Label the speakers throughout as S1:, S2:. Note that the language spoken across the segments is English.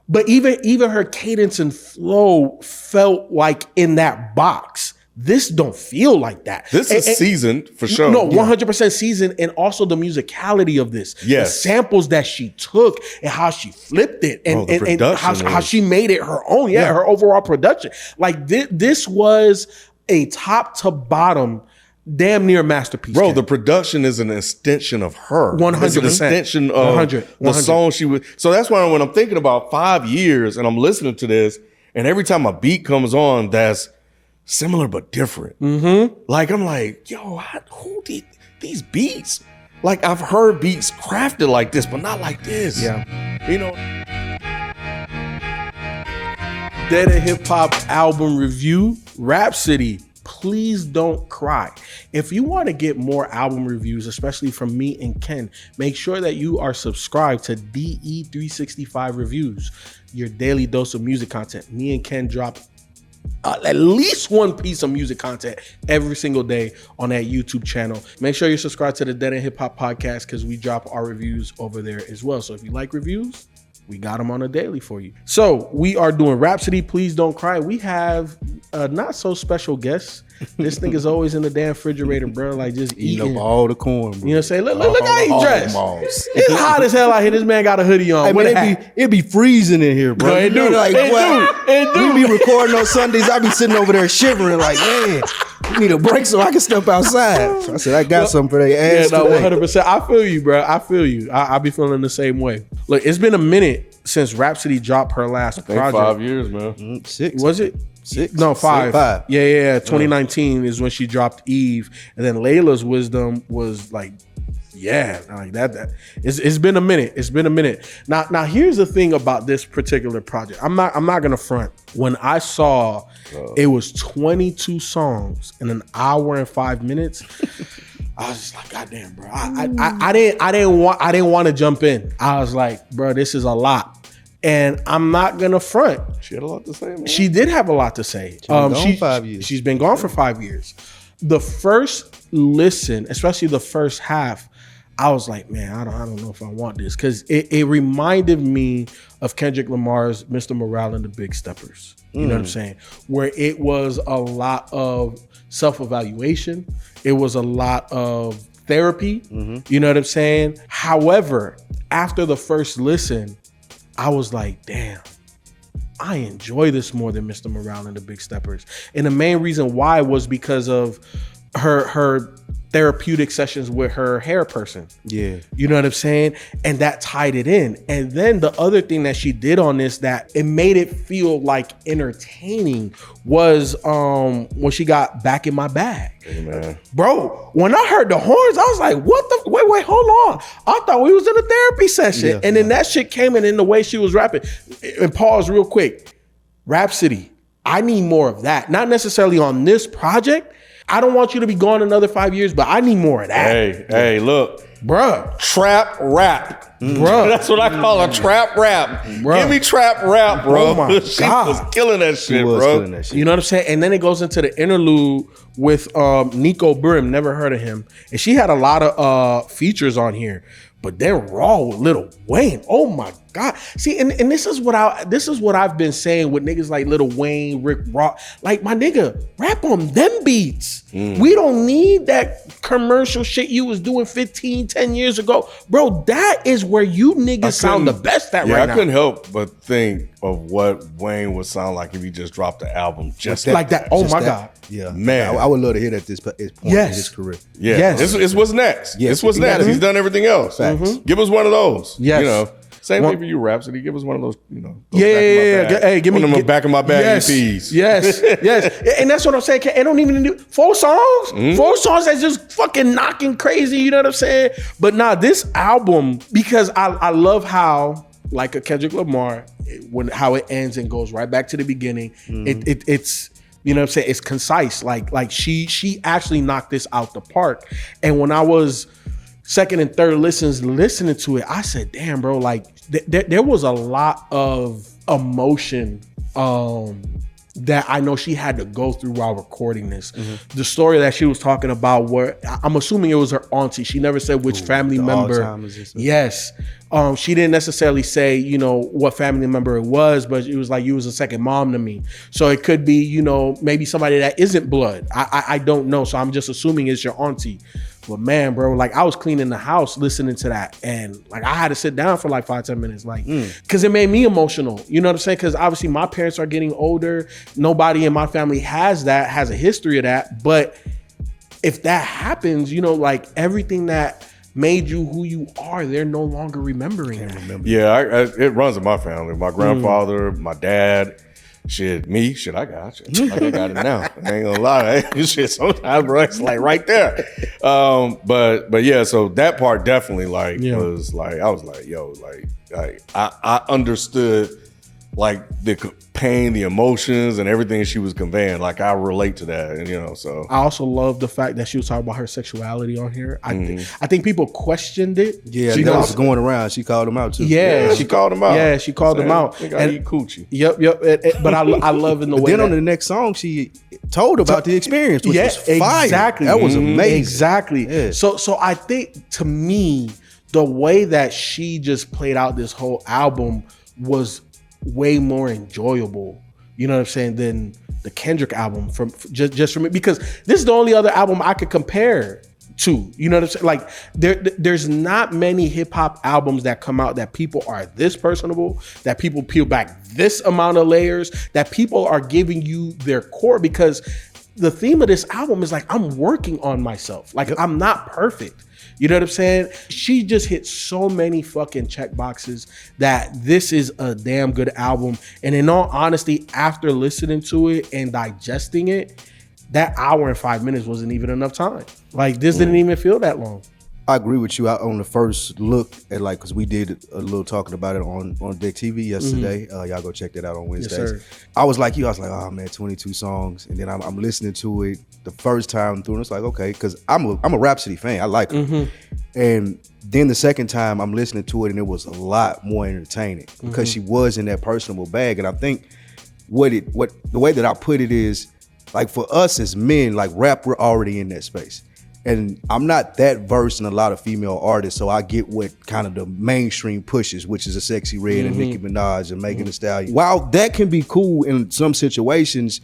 S1: But even her cadence and flow felt like in that box. This don't feel like that.
S2: This is seasoned for sure.
S1: No, 100% seasoned, and also the musicality of this.
S2: Yes.
S1: The samples that she took and how she flipped it and, and how she made it her own. Yeah, her overall production. Like this was a top to bottom damn near masterpiece.
S2: Bro, the production is an extension of her.
S1: 100%.
S2: It's an extension of
S1: 100.
S2: the song she was. So that's why when I'm thinking about 5 years and I'm listening to this, and every time a beat comes on that's similar but different. Mm-hmm. Like, I'm like, yo, who these beats? Like, I've heard beats crafted like this, but not like this.
S1: Yeah.
S2: You know?
S1: Dead and Hip Hop album review, Rapsody. Please don't cry. If you want to get more album reviews, especially from me and Ken, make sure that you are subscribed to DE365 Reviews, your daily dose of music content. Me and Ken drop at least one piece of music content every single day on that YouTube channel. Make sure you're subscribed to the Dead and Hip Hop podcast because we drop our reviews over there as well. So if you like reviews, we got them on a daily for you. So we are doing Rapsody, Please Don't Cry. We have a not so special guest. This nigga's always in the damn refrigerator, bro, like just eating
S3: up all the corn, bro.
S1: You know what I'm saying? Look how he dressed. It's hot as hell out here. This man got a hoodie on.
S3: Hey, man, it be freezing in here, bro.
S1: No, it do.
S3: Like, we be recording on Sundays. I be sitting over there shivering like, man, we need a break so I can step outside. So I said, I got something for their ass.
S1: Yeah, no, 100%. I feel you, bro. I feel you. I be feeling the same way. Look, it's been a minute since Rapsody dropped her last project.
S2: 5 years, man.
S3: 6.
S1: Was it?
S3: 6?
S1: No, 5.
S3: 5.
S1: Yeah. 2019 is when she dropped Eve, and then Layla's Wisdom was like, like that. It's been a minute. It's been a minute. Now here's the thing about this particular project. I'm not gonna front. When I saw it was 22 songs in an hour and 5 minutes, I was just like, God damn, bro. I didn't want to jump in. I was like, bro, this is a lot. And I'm not gonna front.
S2: She had a lot to say, man.
S1: She did have a lot to say.
S3: She's 5 years.
S1: She's been gone for 5 years. The first listen, especially the first half, I was like, man, I don't know if I want this, because it reminded me of Kendrick Lamar's Mr. Morale and the Big Steppers. You know what I'm saying? Where it was a lot of self-evaluation. It was a lot of therapy. You know what I'm saying? However, after the first listen, I was like, damn, I enjoy this more than Mr. Morale and the Big Steppers. And the main reason why was because of her therapeutic sessions with her hair person. Yeah. You know what I'm saying? And that tied it in. And then the other thing that she did on this that it made it feel like entertaining was when she got Back in My Bag.
S2: Hey, man.
S1: Bro, when I heard the horns, I was like, what the, wait, hold on. I thought we was in a therapy session. Yeah, and then that shit came in the way she was rapping. And pause real quick. Rapsody, I need more of that. Not necessarily on this project. I don't want you to be gone another 5 years, but I need more of that.
S2: Hey, look.
S1: Bruh.
S2: Trap rap.
S1: Bruh.
S2: That's what I call a trap rap. Bruh. Give me trap rap, bro.
S1: Oh my
S2: she
S1: God.
S2: was killing that shit, bro.
S1: You know what I'm saying? And then it goes into the interlude with Nico Brim. Never heard of him. And she had a lot of features on here. But then Raw with Lil Wayne. Oh my God. See, and this is what I've been saying with niggas like Lil Wayne, Rick Ross. Like, my nigga, rap on them beats. We don't need that commercial shit you was doing 10 years ago. Bro, that is where you niggas sound the best at right now.
S2: I couldn't help but think of what Wayne would sound like if he just dropped the album just
S1: like that. Oh my God.
S3: Yeah,
S2: man,
S3: I would love to hear that at this point in his career.
S2: Yeah,
S1: yes.
S2: It's what's next. Yes. It's what's next. He's done everything else. Give us one of those.
S1: Yes.
S2: You know, same thing for you, Rhapsody. Give us one of those. You know,
S1: Hey, give me
S2: one of them Back in My Bag EPs.
S1: Yes, and that's what I'm saying. It don't even do 4 songs. 4 songs that's just fucking knocking crazy. You know what I'm saying? But nah, this album, because I love how, like a Kendrick Lamar, how it ends and goes right back to the beginning. It's you know what I'm saying? It's concise. Like she actually knocked this out the park. And when I was second and third listening to it, I said, damn, bro, like there was a lot of emotion that I know she had to go through while recording this. The story that she was talking about, where I'm assuming it was her auntie. She never said which family member. Yes. She didn't necessarily say, you know, what family member it was, but it was like, you was a second mom to me. So it could be, you know, maybe somebody that isn't blood. I don't know. So I'm just assuming it's your auntie. But man, bro, like I was cleaning the house listening to that, and like I had to sit down for like 5-10 minutes, like, because it made me emotional. You know what I'm saying? Because obviously my parents are getting older. Nobody in my family has a history of that. But if that happens, you know, like everything that made you who you are, they're no longer remembering that.
S2: Yeah, it runs in my family. My grandfather, my dad. Shit, I got you. Like I got it now. I ain't gonna lie. Shit, sometimes, bro, it's like right there. But yeah, so that part definitely was like, I was like, yo, like I understood like the pain, the emotions, and everything she was conveying. Like I relate to that, and you know. So
S1: I also love the fact that she was talking about her sexuality on here. I think people questioned it.
S3: Yeah, that was going around. She called him out too.
S1: Yeah,
S2: she called him out.
S1: Yeah, she called him out.
S2: And eat coochie.
S1: Yep. But I love in the way.
S3: Then on the next song, she told about the experience, which was fire.
S1: Exactly.
S3: That was amazing.
S1: Exactly. Yeah. So I think, to me, the way that she just played out this whole album was way more enjoyable, you know what I'm saying, than the Kendrick album from just for me, because this is the only other album I could compare to, you know what I'm saying? Like there's not many hip hop albums that come out that people are this personable, that people peel back this amount of layers, that people are giving you their core, because the theme of this album is like, I'm working on myself. Like I'm not perfect. You know what I'm saying? She just hit so many fucking check boxes that this is a damn good album. And in all honesty, after listening to it and digesting it, that hour and 5 minutes wasn't even enough time. Like this didn't even feel that long.
S3: I agree with you. On the first look at, like, because we did a little talking about it on Dick TV yesterday. Y'all go check that out on Wednesdays.
S1: Yes, sir.
S3: I was like you. I was like, oh man, 22 songs, and then I'm listening to it the first time through, and it's like, okay, because I'm a Rapsody fan. I like her. And then the second time I'm listening to it, and it was a lot more entertaining because she was in that personable bag. And I think the way that I put it is, like, for us as men, like rap, we're already in that space. And I'm not that versed in a lot of female artists, so I get what kind of the mainstream pushes, which is a Sexy Red and Nicki Minaj and Megan Thee Stallion. While that can be cool in some situations,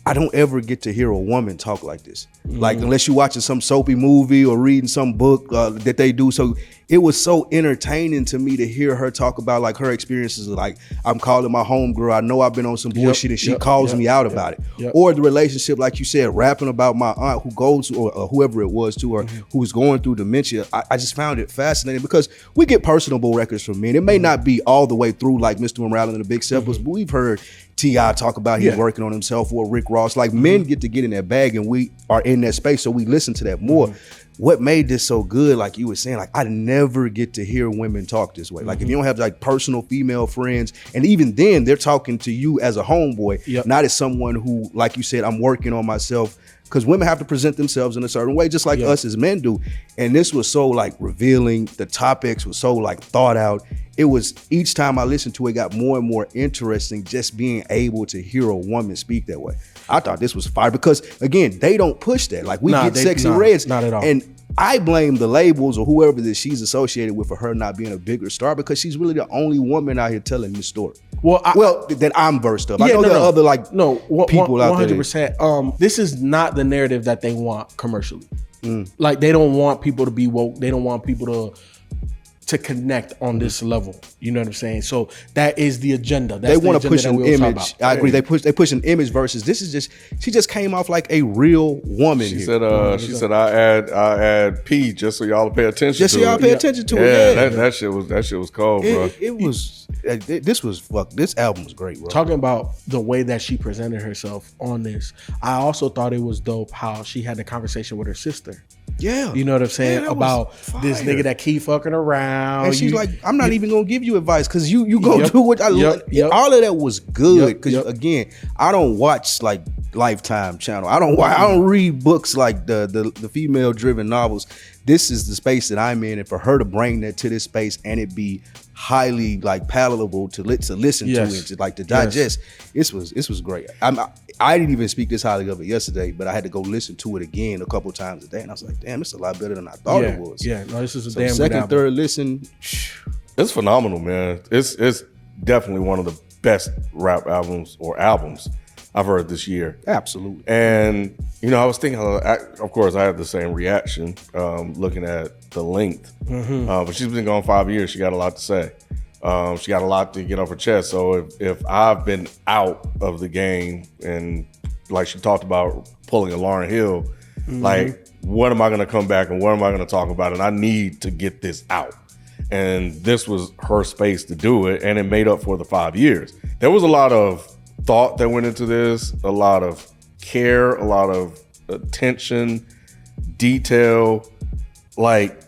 S3: I don't ever get to hear a woman talk like this. Like, unless you're watching some soapy movie or reading some book that they do. So it was so entertaining to me to hear her talk about like her experiences. Like, I'm calling my homegirl, I know I've been on some bullshit, and she calls me out about it. Or the relationship, like you said, rapping about my aunt who goes to, or whoever it was to her, who's going through dementia. I just found it fascinating because we get personable records from men. It may not be all the way through like Mr. Morale and the Big Steppers, but we've heard T.I. talk about he's working on himself, or Rick Ross. Like, men get to get in that bag, and we are in that space, so we listen to that more. What made this so good, like you were saying, like I never get to hear women talk this way. Like if you don't have like personal female friends, and even then they're talking to you as a homeboy, not as someone who, like you said, I'm working on myself. Because women have to present themselves in a certain way, just like us as men do. And this was so like revealing. The topics were so like thought out. It was, each time I listened to it, got more and more interesting just being able to hear a woman speak that way. I thought this was fire because, again, they don't push that. Like we get Sexy Reds.
S1: Not at all.
S3: And I blame the labels or whoever that she's associated with for her not being a bigger star, because she's really the only woman out here telling this story. Well, that I'm versed up. I know there are other people out there.
S1: 100%. This is not the narrative that they want commercially. Like they don't want people to be woke. They don't want people to connect on this level. You know what I'm saying? So that is the agenda. That's
S3: they want to push an image. I agree. They push an image versus this is just, she just came off like a real woman.
S2: She said I add P just so y'all pay attention to it.
S3: Just so y'all pay attention to it.
S2: Yeah, that shit was cold, bro.
S3: This album was great, bro.
S1: Talking about the way that she presented herself on this, I also thought it was dope how she had the conversation with her sister.
S3: Yeah.
S1: You know what I'm saying? About this nigga that keep fucking around.
S3: And she's like, I'm not even gonna give you advice because you go do what I love. All of that was good. Because again, I don't watch like Lifetime channel. I don't read books like the female driven novels. This is the space that I'm in, and for her to bring that to this space and it be highly like palatable to listen to and to like to digest. This was great. I didn't even speak this highly of it yesterday, but I had to go listen to it again a couple times a day, and I was like, damn, it's a lot better than I thought it was.
S1: Yeah, no, this is a damn
S3: second,
S1: good
S3: third listen.
S2: It's phenomenal, man. It's definitely one of the best rap albums I've heard this year.
S3: Absolutely.
S2: And I was thinking, of course, I had the same reaction looking at the length. But she's been gone 5 years. She got a lot to say. She got a lot to get off her chest. So if I've been out of the game, and like she talked about pulling a Lauryn Hill, like what am I going to come back and what am I going to talk about? And I need to get this out. And this was her space to do it, and it made up for the 5 years. There was a lot of thought that went into this, a lot of care, a lot of attention, detail, like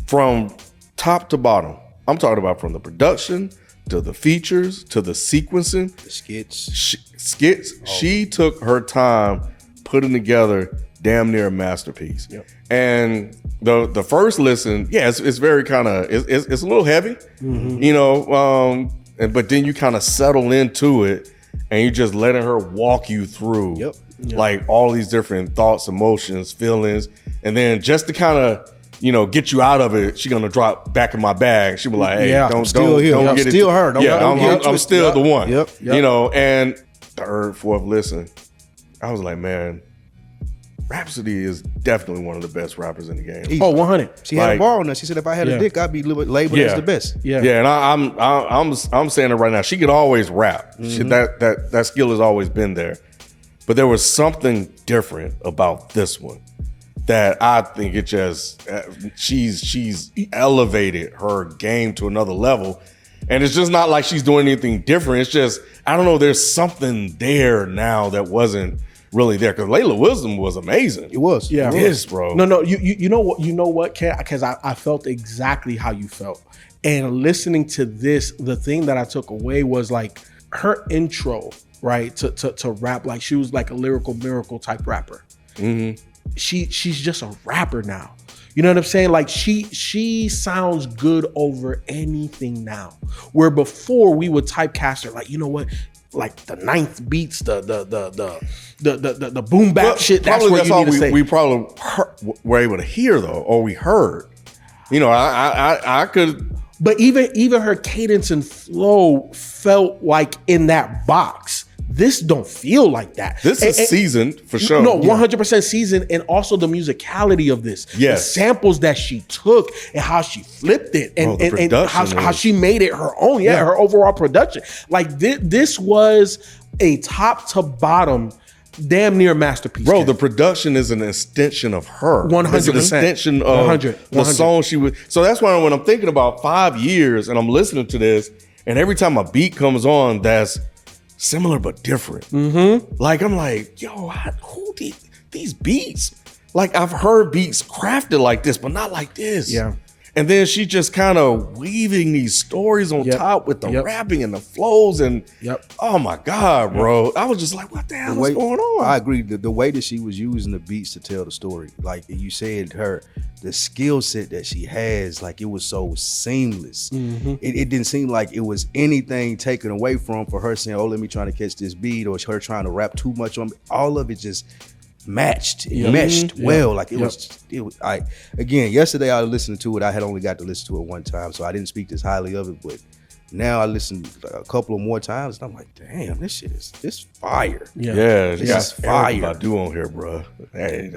S2: from top to bottom. I'm talking about from the production to the features to the sequencing,
S3: the skits.
S2: She took her time putting together damn near a masterpiece. Yep. And the first listen, it's very kind of it's a little heavy, but then you kind of settle into it, and you just letting her walk you through like all these different thoughts, emotions, feelings, and then just to kind of get you out of it, she's gonna drop back in my bag. She be like, "Hey, don't
S3: still her.
S2: I'm still the one."
S3: Yep.
S2: And third, fourth listen, I was like, man, Rapsody is definitely one of the best rappers in the game.
S1: 100.
S3: She had a bar on her. She said, if I had a dick, I'd be labeled as the best.
S2: And I'm saying it right now. She could always rap. That skill has always been there. But there was something different about this one that I think it just she's elevated her game to another level. And it's just not like she's doing anything different. It's just, I don't know, there's something there now that wasn't really there, because Layla Wisdom was amazing.
S3: It was.
S1: Yeah.
S2: It is, bro.
S1: No, you know what, Ken? Because I felt exactly how you felt. And listening to this, the thing that I took away was like her intro, right? To rap, like she was like a lyrical miracle type rapper. She's just a rapper now. You know what I'm saying? Like she sounds good over anything now. Where before we would typecast her, like, you know what? Like the ninth beats, the boom bap shit. That's what you need to say.
S2: We probably were able to hear though, or we heard. I could.
S1: But even her cadence and flow felt like in that box. This don't feel like that.
S2: This is seasoned for sure.
S1: No, 100% seasoned, and also the musicality of this.
S2: Yes.
S1: The samples that she took and how she flipped it, and how she made it her own. Yeah, her overall production. Like this was a top to bottom damn near masterpiece.
S2: Bro, the production is an extension of her.
S1: 100%.
S2: It's an extension of the song she was. So that's why when I'm thinking about 5 years and I'm listening to this, and every time a beat comes on that's similar but different. Like I'm like, yo, who these beats? Like I've heard beats crafted like this, but not like this.
S1: Yeah.
S2: And then she just kind of weaving these stories on top with the rapping and the flows and oh my God, bro. I was just like, what the hell is going on?
S3: I agree. The way that she was using the beats to tell the story, like you said, the skill set that she has, like it was so seamless. It didn't seem like it was anything taken away from for her saying, oh, let me try to catch this beat, or her trying to rap too much on me. All of it just meshed well. Like it was again, yesterday I listened to it. I had only got to listen to it one time, so I didn't speak this highly of it, but now I listened a couple of more times and I'm like, damn, this shit is fire.
S2: This
S3: is fire.
S2: Badu on here, bro. Hey,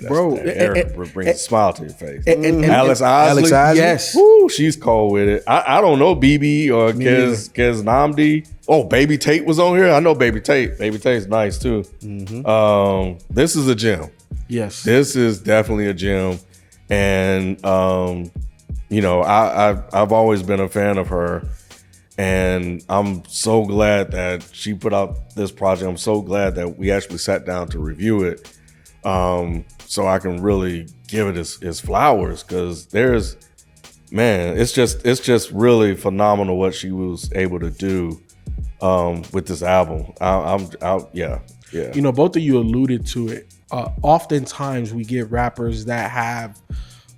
S1: bro,
S2: Eric brings a smile to your face.
S1: And
S2: Alex Isley,
S1: yes,
S2: woo, she's cold with it. I don't know BB or Kez Namdi. Oh, Baby Tate was on here. I know Baby Tate. Baby Tate's nice too. This is a gem.
S1: Yes,
S2: this is definitely a gem, and I've always been a fan of her, and I'm so glad that she put out this project. I'm so glad that we actually sat down to review it, so I can really give it its flowers, because it's just really phenomenal what she was able to do with this album. Yeah.
S1: Both of you alluded to it. Oftentimes we get rappers that have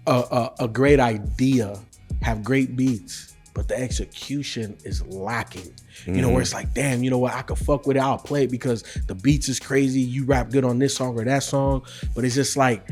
S1: a great idea, have great beats, but the execution is lacking. You know, where it's like, damn, you know what, I could fuck with it, I'll play it because the beats is crazy, you rap good on this song or that song, but it's just like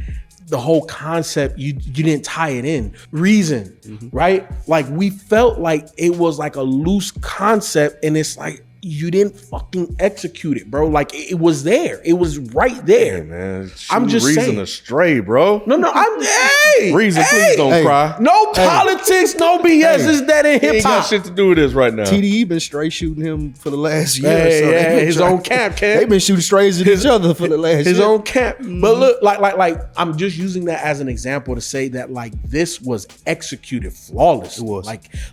S1: the whole concept, you didn't tie it in. Reason, right? Like we felt like it was like a loose concept, and it's like you didn't fucking execute it, bro. Like it was there. It was right there.
S2: Hey, man.
S1: I'm just
S2: Reason
S1: saying.
S2: astray, bro.
S1: No, hey,
S2: Reason,
S1: hey,
S2: please don't cry.
S1: No politics, no BS. It's that in
S2: He
S1: hip
S2: ain't got
S1: hop.
S2: shit to do with this right now.
S3: TDE been straight shooting him for the last year.
S1: Hey,
S3: so
S1: hey, his own camp,
S3: They've been shooting strays at each other for the last
S1: his
S3: year.
S1: own camp. But look, like I'm just using that as an example to say that like this was executed flawless.
S3: It was.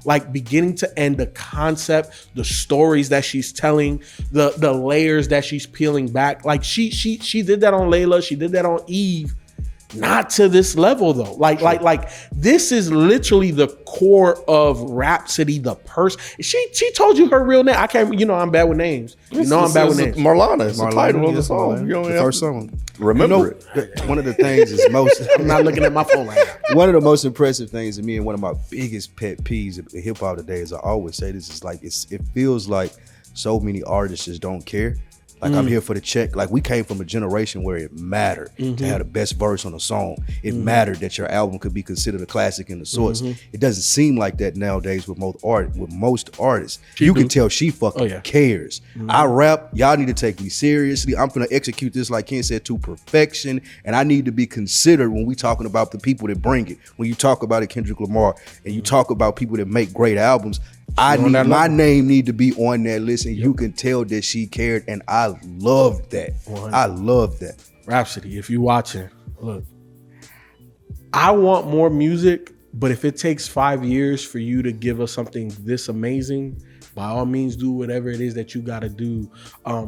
S1: Like beginning to end, the concept, the stories that she's telling, the layers that she's peeling back. Like she did that on Layla, she did that on Eve. Not to this level though. Like this is literally the core of Rapsody, the person. She told you her real name. I can't, you know, I'm bad with names. You know I'm bad with names.
S2: Marlana is the
S3: Marlana,
S2: title of the
S3: yes,
S2: song.
S3: Marlana.
S2: You don't
S3: The
S2: have
S3: first
S2: to
S3: song.
S2: remember
S3: it. One of the things is most.
S1: I'm not looking at my phone right now.
S3: One of the most impressive things to me, and one of my biggest pet peeves of hip hop today, is I always say this, is like it feels like so many artists just don't care. Like I'm here for the check. Like we came from a generation where it mattered to have the best verse on a song. It mattered that your album could be considered a classic in the source. It doesn't seem like that nowadays with most artists. You can tell she fucking cares. I rap, y'all need to take me seriously. I'm gonna execute this, like Ken said, to perfection. And I need to be considered when we talking about the people that bring it. When you talk about it, Kendrick Lamar, and you talk about people that make great albums, my name need to be on that list, and you can tell that she cared, and I loved that. I love that.
S1: Rapsody, if you watching, look, I want more music, but if it takes 5 years for you to give us something this amazing, by all means do whatever it is that you got to do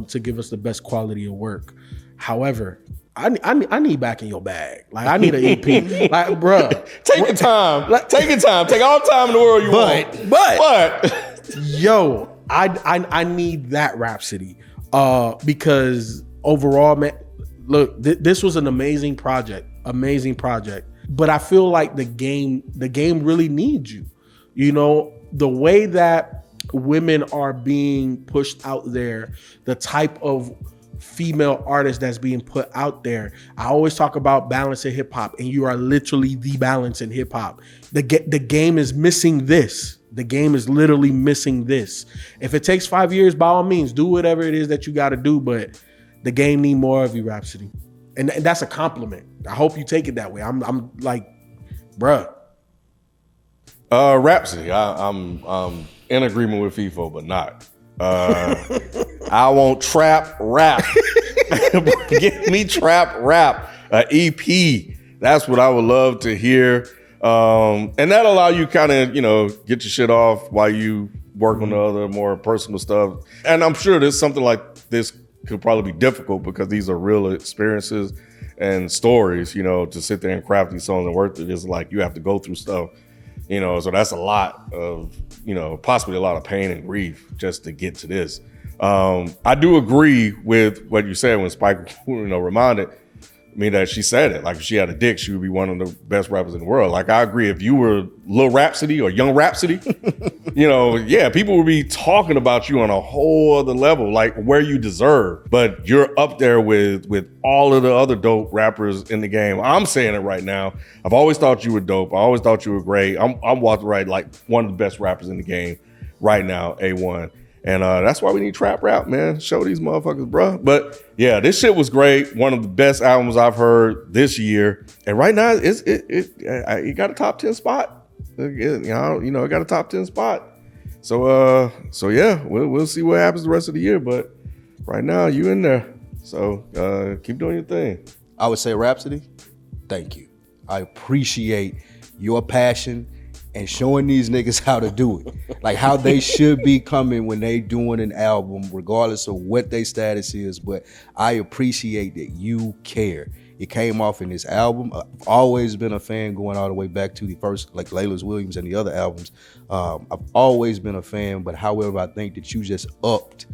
S1: to give us the best quality of work. However, I need back in your bag. Like I need an EP. Like, bruh.
S2: Take your time. Take your time. Take all the time in the world you want.
S1: But yo, I need that Rapsody. Because overall, man, look, this was an amazing project. But I feel like the game really needs you. You know, the way that women are being pushed out there, the type of female artist that's being put out there. I always talk about balance in hip hop, and you are literally the balance in hip hop. The game is missing this. The game is literally missing this. If it takes 5 years, by all means, do whatever it is that you got to do, but the game need more of you, Rapsody. And that's a compliment. I hope you take it that way. I'm like, bruh.
S2: Rapsody, I'm in agreement with FIFO, but not. I want trap rap. Get me trap rap, EP. That's what I would love to hear. And that'll allow you kind of, get your shit off while you work on the other more personal stuff. And I'm sure there's something like this could probably be difficult because these are real experiences and stories, to sit there and craft these songs and work through this. Like you have to go through stuff, so that's a lot of, possibly a lot of pain and grief just to get to this. I do agree with what you said when Spike, reminded me that she said it. Like if she had a dick, she would be one of the best rappers in the world. Like I agree. If you were Lil Rapsody or Young Rapsody, people would be talking about you on a whole other level, like where you deserve. But you're up there with all of the other dope rappers in the game. I'm saying it right now. I've always thought you were dope. I always thought you were great. I'm walking right like one of the best rappers in the game right now, A1. And that's why we need trap rap, man. Show these motherfuckers, bro. But yeah, this shit was great. One of the best albums I've heard this year. And right now, it got a top 10 spot. It got a top 10 spot. So yeah, we'll see what happens the rest of the year. But right now, you in there. So keep doing your thing.
S3: I would say, Rapsody, thank you. I appreciate your passion and showing these niggas how to do it. Like how they should be coming when they doing an album, regardless of what their status is. But I appreciate that you care. It came off in this album. I've always been a fan going all the way back to the first, like Layla's Williams and the other albums. I've always been a fan, but however, I think that you just upped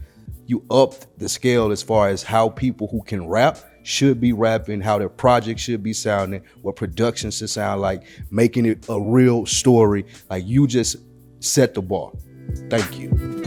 S3: the scale as far as how people who can rap should be rapping, how their project should be sounding, what production should sound like, making it a real story. Like you just set the bar. Thank you.